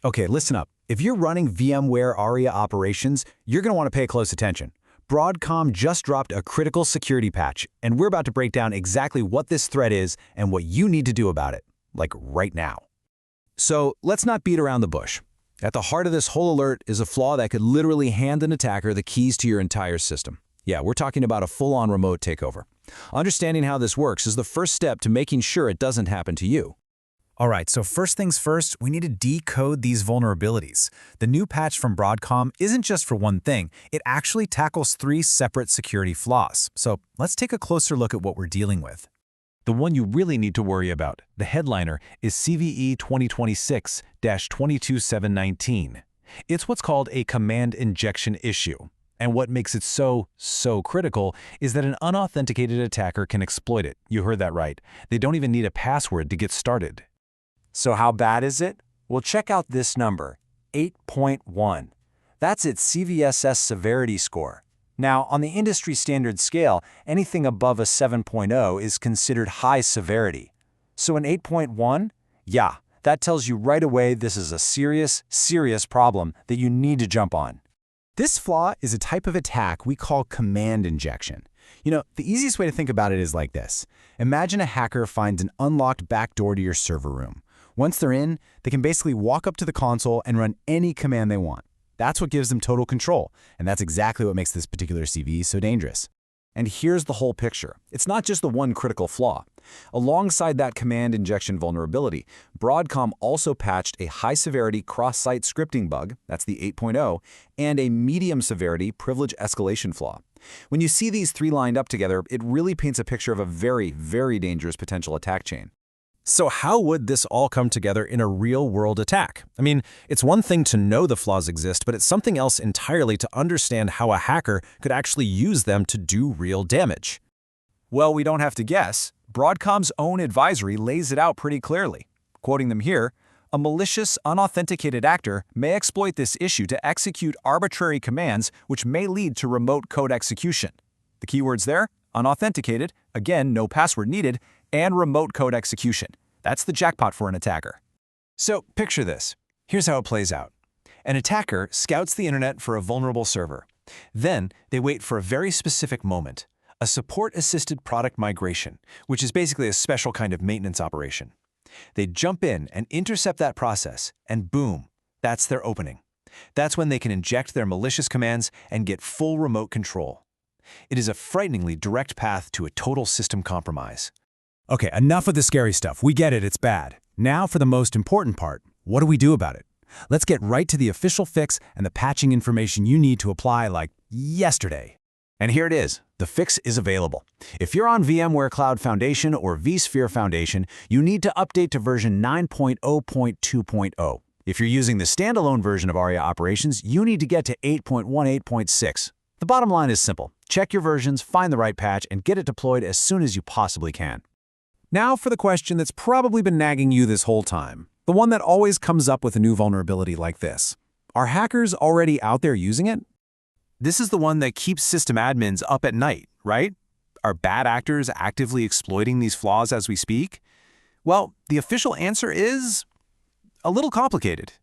Okay, listen up. If you're running VMware Aria Operations, you're going to want to pay close attention. Broadcom just dropped a critical security patch, and we're about to break down exactly what this threat is and what you need to do about it, like right now. So let's not beat around the bush. At the heart of this whole alert is a flaw that could literally hand an attacker the keys to your entire system. Yeah, we're talking about a full-on remote takeover. Understanding how this works is the first step to making sure it doesn't happen to you. All right, so first things first, we need to decode these vulnerabilities. The new patch from Broadcom isn't just for one thing, it actually tackles 3 separate security flaws. So let's take a closer look at what we're dealing with. The one you really need to worry about, the headliner, is CVE 2026-22719. It's what's called a command injection issue. And what makes it so critical is that an unauthenticated attacker can exploit it. You heard that right. They don't even need a password to get started. So how bad is it? Well, check out this number, 8.1. That's its CVSS severity score. Now, on the industry standard scale, anything above a 7.0 is considered high severity. So an 8.1? Yeah, that tells you right away this is a serious problem that you need to jump on. This flaw is a type of attack we call command injection. You know, the easiest way to think about it is like this. Imagine a hacker finds an unlocked backdoor to your server room. Once they're in, they can basically walk up to the console and run any command they want. That's what gives them total control, and that's exactly what makes this particular CVE so dangerous. And here's the whole picture. It's not just the one critical flaw. Alongside that command injection vulnerability, Broadcom also patched a high-severity cross-site scripting bug, that's the 8.0, and a medium-severity privilege escalation flaw. When you see these 3 lined up together, it really paints a picture of a very dangerous potential attack chain. So how would this all come together in a real-world attack? I mean, it's one thing to know the flaws exist, but it's something else entirely to understand how a hacker could actually use them to do real damage. Well, we don't have to guess. Broadcom's own advisory lays it out pretty clearly. Quoting them here, a malicious, unauthenticated actor may exploit this issue to execute arbitrary commands which may lead to remote code execution. The keywords there, unauthenticated, again, no password needed, and remote code execution. That's the jackpot for an attacker. So picture this. Here's how it plays out. An attacker scouts the internet for a vulnerable server. Then they wait for a very specific moment, a support-assisted product migration, which is basically a special kind of maintenance operation. They jump in and intercept that process, and boom, that's their opening. That's when they can inject their malicious commands and get full remote control. It is a frighteningly direct path to a total system compromise. Okay, enough of the scary stuff. We get it, it's bad. Now for the most important part, what do we do about it? Let's get right to the official fix and the patching information you need to apply like yesterday. And here it is. The fix is available. If you're on VMware Cloud Foundation or vSphere Foundation, you need to update to version 9.0.2.0. If you're using the standalone version of Aria Operations, you need to get to 8.18.6. The bottom line is simple. Check your versions, find the right patch, and get it deployed as soon as you possibly can. Now for the question that's probably been nagging you this whole time, the one that always comes up with a new vulnerability like this. Are hackers already out there using it? This is the one that keeps system admins up at night, right? Are bad actors actively exploiting these flaws as we speak? Well, the official answer is a little complicated.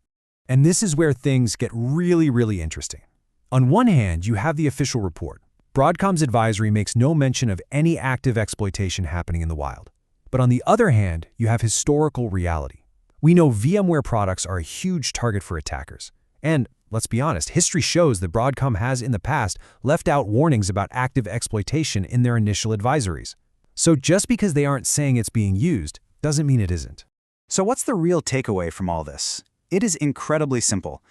And this is where things get really interesting. On one hand, you have the official report. Broadcom's advisory makes no mention of any active exploitation happening in the wild. But on the other hand, you have historical reality. We know VMware products are a huge target for attackers. And let's be honest, history shows that Broadcom has in the past left out warnings about active exploitation in their initial advisories. So just because they aren't saying it's being used, doesn't mean it isn't. So what's the real takeaway from all this? It is incredibly simple.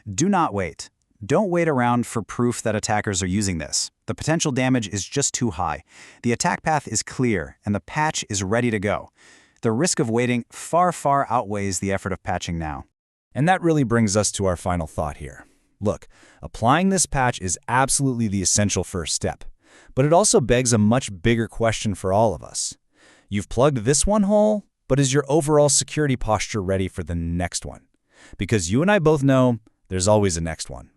Do not wait. Don't wait around for proof that attackers are using this. The potential damage is just too high. The attack path is clear, and the patch is ready to go. The risk of waiting far outweighs the effort of patching now. And that really brings us to our final thought here. Look, applying this patch is absolutely the essential first step. But it also begs a much bigger question for all of us. You've plugged this one hole, but is your overall security posture ready for the next one? Because you and I both know there's always a next one.